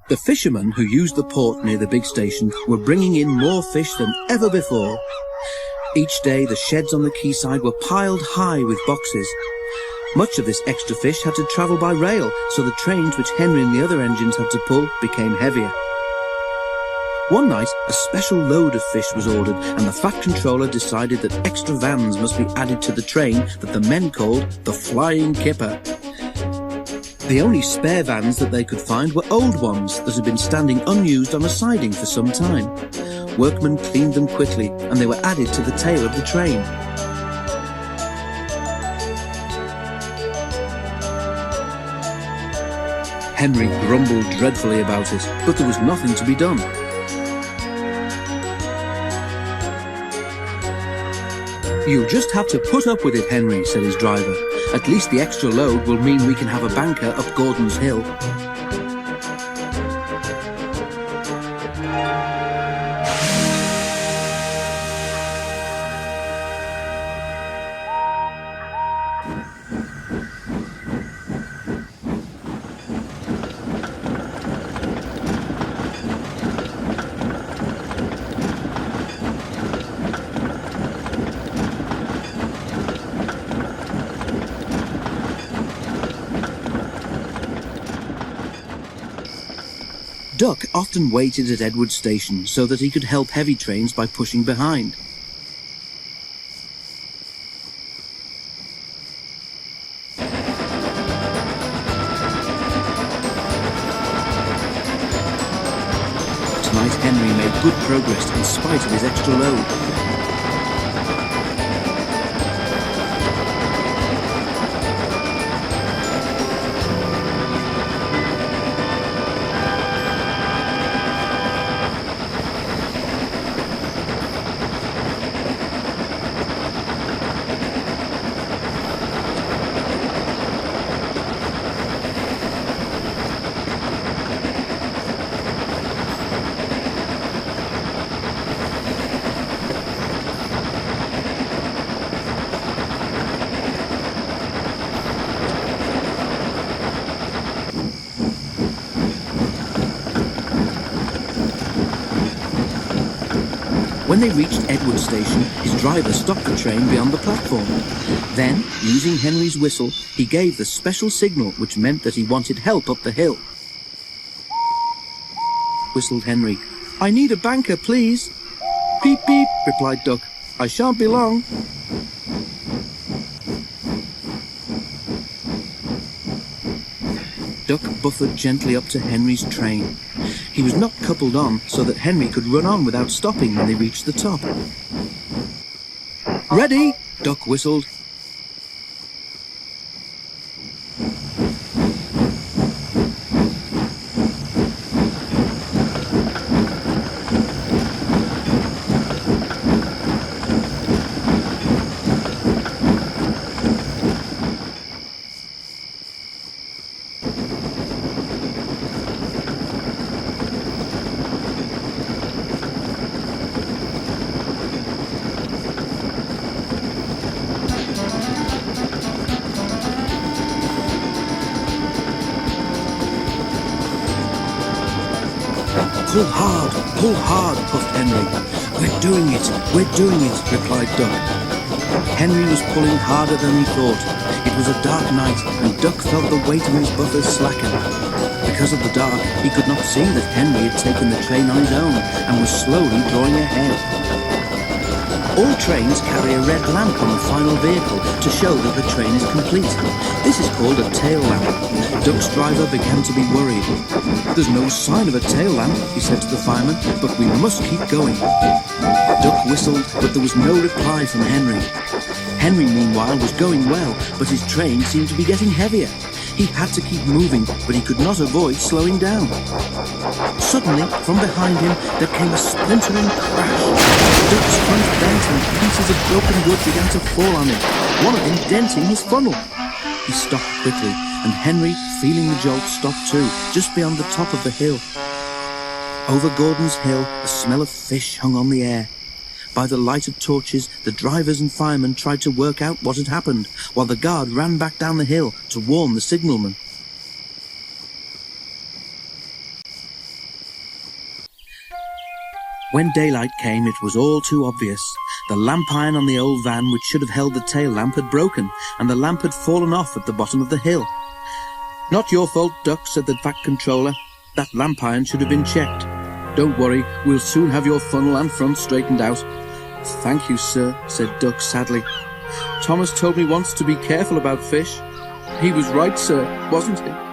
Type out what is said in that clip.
The fishermen who used the port near the big station were bringing in more fish than ever before. Each day the sheds on the quayside were piled high with boxes. Much of this extra fish had to travel by rail, so the trains which Henry and the other engines had to pull became heavier. One night, a special load of fish was ordered, and the fat controller decided that extra vans must be added to the train that the men called the Flying Kipper. The only spare vans that they could find were old ones that had been standing unused on a siding for some time. Workmen cleaned them quickly, and they were added to the tail of the train. Henry grumbled dreadfully about it, but there was nothing to be done. "You'll just have to put up with it, Henry," said his driver. "At least the extra load will mean we can have a banker up Gordon's Hill." Duck often waited at Edward Station so that he could help heavy trains by pushing behind. Tonight Henry made good progress in spite of his extra load. When they reached Edward Station, his driver stopped the train beyond the platform. Then, using Henry's whistle, he gave the special signal which meant that he wanted help up the hill. Whistled Henry. "I need a banker, please." "Beep, beep," replied Duck. "I shan't be long." Duck buffered gently up to Henry's train. He was not coupled on so that Henry could run on without stopping when they reached the top. "Ready!" Duck whistled. Pull hard, puffed Henry. We're doing it, replied Duck. Henry was pulling harder than he thought. It was a dark night, and Duck felt the weight of his buffers slacken. Because of the dark, he could not see that Henry had taken the train on his own, and was slowly drawing ahead. All trains carry a red lamp on the final vehicle to show that the train is complete. This is called a tail lamp. Duck's driver began to be worried. "There's no sign of a tail lamp," he said to the fireman, "but we must keep going." Duck whistled, but there was no reply from Henry. Henry, meanwhile, was going well, but his train seemed to be getting heavier. He had to keep moving, but he could not avoid slowing down. Suddenly, from behind him, there came a splintering crash. Duck's front bent and pieces of broken wood began to fall on him, one of them denting his funnel. He stopped quickly, and Henry, feeling the jolt, stopped too, just beyond the top of the hill. Over Gordon's Hill, a smell of fish hung on the air. By the light of torches, the drivers and firemen tried to work out what had happened, while the guard ran back down the hill to warn the signalman. When daylight came, it was all too obvious. The lamp iron on the old van, which should have held the tail lamp, had broken, and the lamp had fallen off at the bottom of the hill. "Not your fault, Duck," said the vat controller. "That lamp iron should have been checked. Don't worry, we'll soon have your funnel and front straightened out." "Thank you, sir," said Duck sadly. "Thomas told me once to be careful about fish. He was right, sir, wasn't he?"